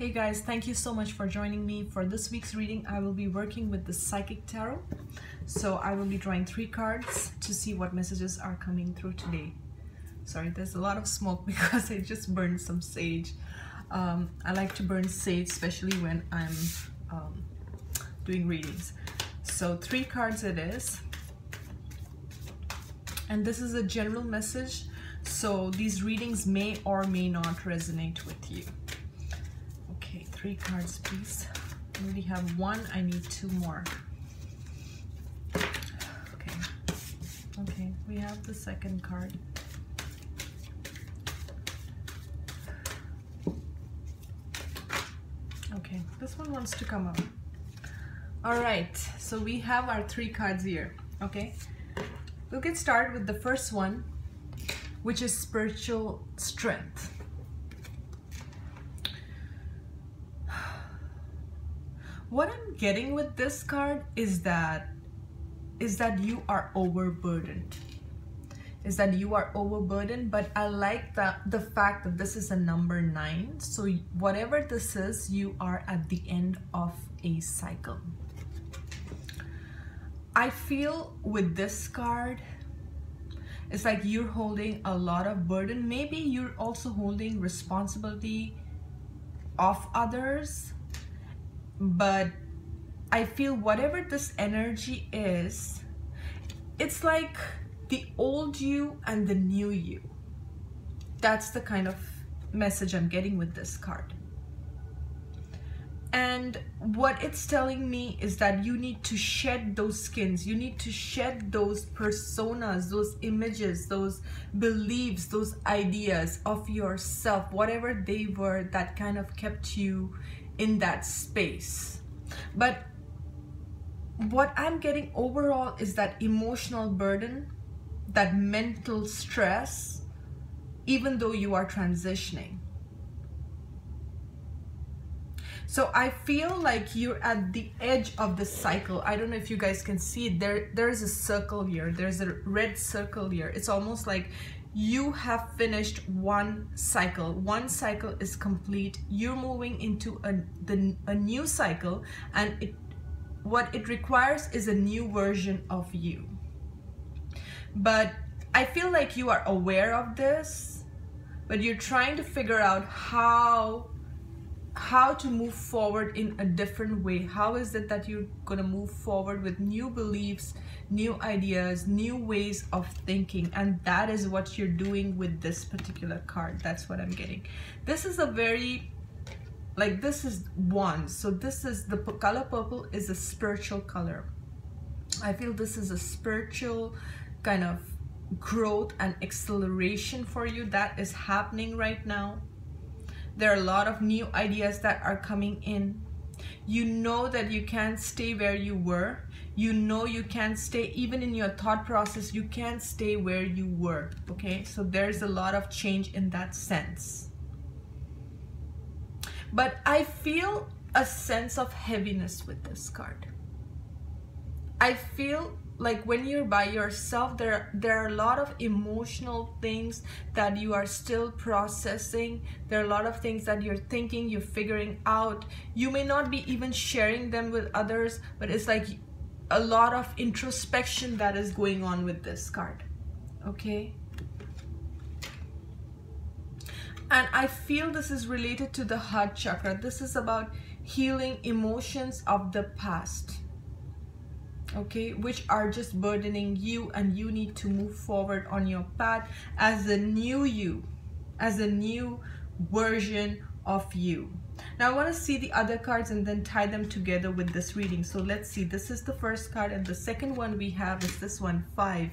Hey guys, thank you so much for joining me. For this week's reading, I will be working with the Psychic Tarot. So I will be drawing 3 cards to see what messages are coming through today. Sorry, there's a lot of smoke because I just burned some sage. I like to burn sage, especially when I'm doing readings. So 3 cards it is. And this is a general message, so these readings may or may not resonate with you. Okay, 3 cards please. I already have 1, I need 2 more. Okay, we have the second card. Okay, this one wants to come up. Alright, so we have our 3 cards here, okay? We'll get started with the first one, which is spiritual strength. What I'm getting with this card is that you are overburdened. But I like the fact that this is a number 9. So whatever this is, you are at the end of a cycle. I feel with this card, it's like you're holding a lot of burden. Maybe you're also holding responsibility of others. But I feel whatever this energy is, it's like the old you and the new you. That's the kind of message I'm getting with this card. And what it's telling me is that you need to shed those skins. You need to shed those personas, those images, those beliefs, those ideas of yourself, whatever they were that kind of kept you in that space. But what I'm getting overall is that emotional burden, that mental stress, even though you are transitioning. So I feel like you're at the edge of the cycle. I don't know if you guys can see it. There's a circle here. There's a red circle here. It's almost like you have finished one cycle. One cycle is complete. You're moving into a new cycle, and what it requires is a new version of you. But I feel like you are aware of this, but you're trying to figure out how to move forward in a different way. How is it that you're gonna move forward with new beliefs, new ideas, new ways of thinking? And that is what you're doing with this particular card. That's what I'm getting. This is a very, like, this is one. So this is, the color purple is a spiritual color. I feel this is a spiritual kind of growth and acceleration for you that is happening right now. There are a lot of new ideas that are coming in. You know that you can't stay where you were. You know you can't stay, even in your thought process, you can't stay where you were, okay? So there's a lot of change in that sense. But I feel a sense of heaviness with this card. I feel like when you're by yourself, there are a lot of emotional things that you are still processing. There are a lot of things that you're thinking, you're figuring out. You may not be even sharing them with others, but it's like a lot of introspection that is going on with this card, okay? And I feel this is related to the heart chakra. This is about healing emotions of the past, okay, which are just burdening you, and you need to move forward on your path as a new you, as a new version of you. Now I want to see the other cards and then tie them together with this reading. So let's see, this is the first card, and the second one we have is this one, 5.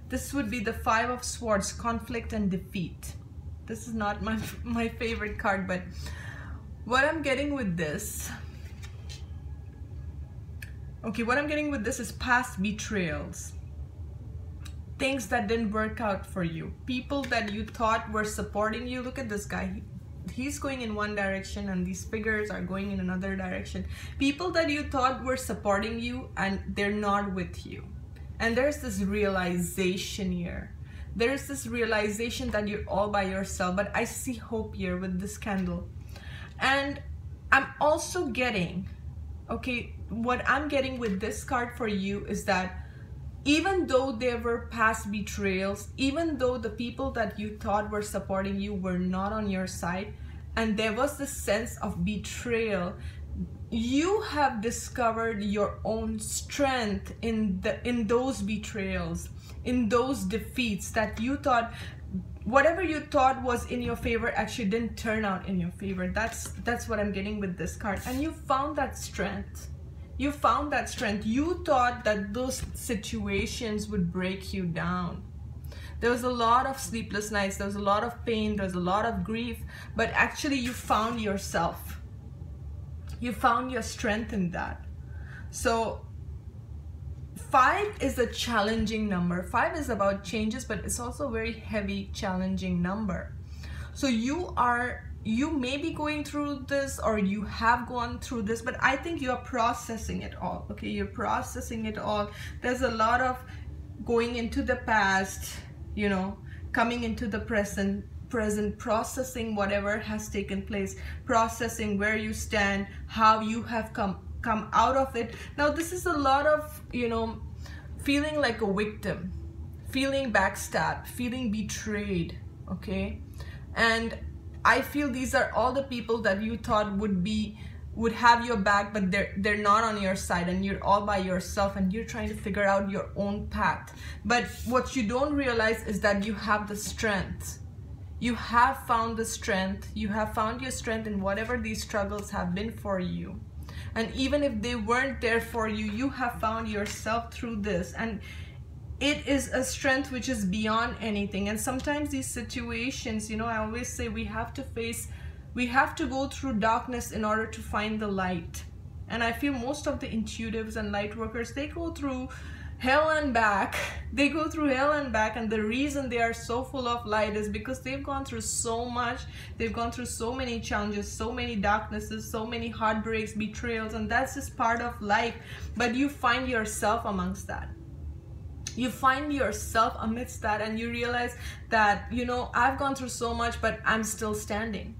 This would be the 5 of Swords, conflict and defeat. This is not my favorite card, but what I'm getting with this, okay, what I'm getting with this is past betrayals. Things that didn't work out for you. People that you thought were supporting you. Look at this guy. He's going in one direction and these figures are going in another direction. People that you thought were supporting you and they're not with you. And there's this realization here. There's this realization that you're all by yourself. But I see hope here with this candle. And also getting, okay, what I'm getting with this card for you is that even though there were past betrayals, even though the people that you thought were supporting you were not on your side, and there was this sense of betrayal, you have discovered your own strength in those betrayals, in those defeats that you thought, whatever you thought was in your favor actually didn't turn out in your favor. That's what I'm getting with this card. And you found that strength. You found that strength. You thought that those situations would break you down. There was a lot of sleepless nights, there was a lot of pain, there was a lot of grief, but actually you found yourself. You found your strength in that. So 5 is a challenging number. 5 is about changes, but it's also a very heavy, challenging number. So you may be going through this, or you have gone through this, but I think you're processing it all. Okay, you're processing it all. There's a lot of going into the past, you know, coming into the present, processing whatever has taken place, processing where you stand, how you have come out of it. Now this is a lot of, you know, feeling like a victim, feeling backstabbed, feeling betrayed, okay? And I feel these are all the people that you thought would have your back, but they're not on your side, and you're all by yourself, and you're trying to figure out your own path. But what you don't realize is that you have the strength. You have found the strength. You have found your strength in whatever these struggles have been for you. And even if they weren't there for you, you have found yourself through this. And it is a strength which is beyond anything. And sometimes these situations, you know, I always say we have to go through darkness in order to find the light. And I feel most of the intuitives and light workers, they go through hell and back. They go through hell and back, and the reason they are so full of light is because they've gone through so much. They've gone through so many challenges, so many darknesses, so many heartbreaks, betrayals, and that's just part of life. But you find yourself amongst that. You find yourself amidst that, and you realize that, you know, I've gone through so much, but I'm still standing.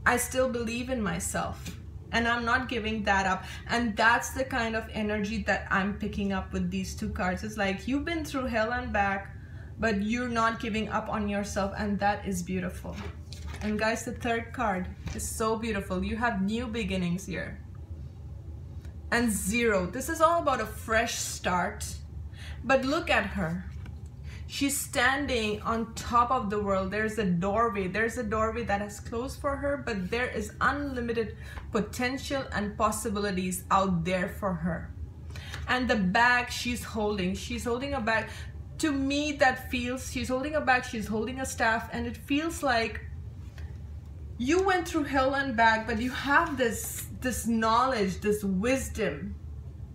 I still believe in myself, and I'm not giving that up. And that's the kind of energy that I'm picking up with these two cards. It's like you've been through hell and back, but you're not giving up on yourself, and that is beautiful. And guys, the third card is so beautiful. You have new beginnings here. And 0. This is all about a fresh start. But look at her. She's standing on top of the world. There's a doorway. There's a doorway that has closed for her, but there is unlimited potential and possibilities out there for her. And the bag she's holding a bag. To me, that feels, she's holding a bag, she's holding a staff, and it feels like you went through hell and back, but you have this knowledge, this wisdom,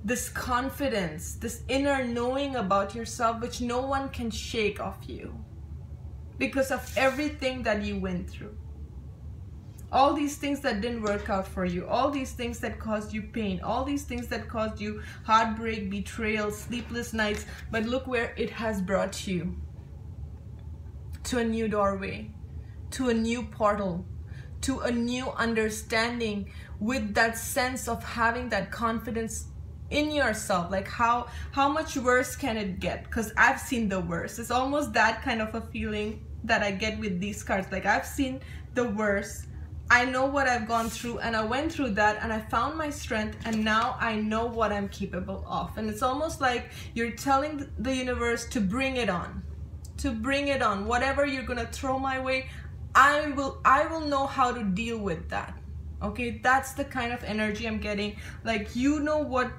this confidence, this inner knowing about yourself, which no one can shake off you because of everything that you went through. All these things that didn't work out for you, all these things that caused you pain, all these things that caused you heartbreak, betrayal, sleepless nights, but look where it has brought you. To a new doorway, to a new portal, to a new understanding, with that sense of having that confidence in yourself. Like how much worse can it get? Because I've seen the worst. It's almost that kind of a feeling that I get with these cards. Like I've seen the worst. I know what I've gone through, and I went through that, and I found my strength, and now I know what I'm capable of. And it's almost like you're telling the universe to bring it on, to bring it on. Whatever you're gonna throw my way, I will know how to deal with that. Okay, that's the kind of energy I'm getting. Like, you know what,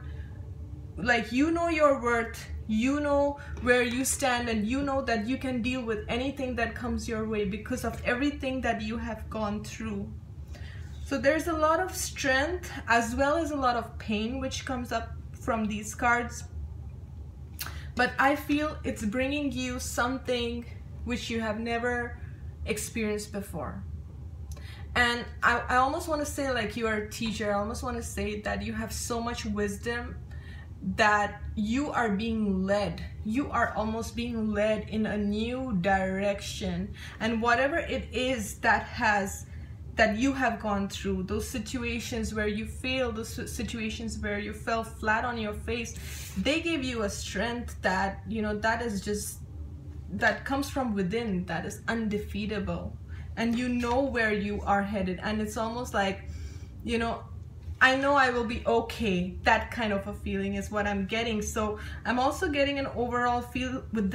like, you know your worth, you know where you stand, and you know that you can deal with anything that comes your way because of everything that you have gone through. So there's a lot of strength as well as a lot of pain which comes up from these cards, but I feel it's bringing you something which you have never experienced before. And I almost want to say, like, you are a teacher. I almost want to say that you have so much wisdom that you are being led. You are almost being led in a new direction. And whatever it is that has that you have gone through, those situations where you failed, those situations where you fell flat on your face, they gave you a strength that, you know, that is just, that comes from within, that is undefeatable. And you know where you are headed, and it's almost like, you know I will be okay. That kind of a feeling is what I'm getting. So I'm also getting an overall feel with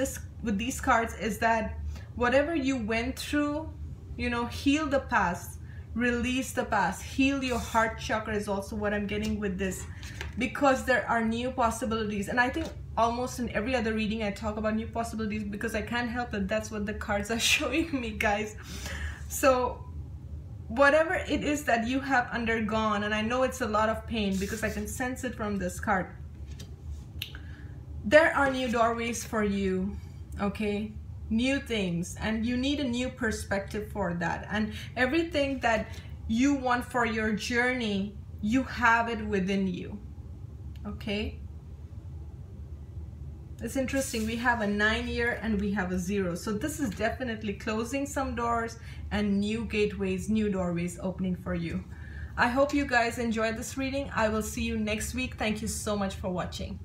these cards is that whatever you went through, you know, heal the past, release the past, heal your heart chakra is also what I'm getting with this, because there are new possibilities. And I think almost in every other reading I talk about new possibilities because I can't help it. That's what the cards are showing me, guys. So whatever it is that you have undergone, and I know it's a lot of pain because I can sense it from this card, there are new doorways for you, okay? New things, and you need a new perspective for that. And everything that you want for your journey, you have it within you, okay? It's interesting, we have a 9 here and we have a 0. So this is definitely closing some doors and new gateways, new doorways opening for you. I hope you guys enjoyed this reading. I will see you next week. Thank you so much for watching.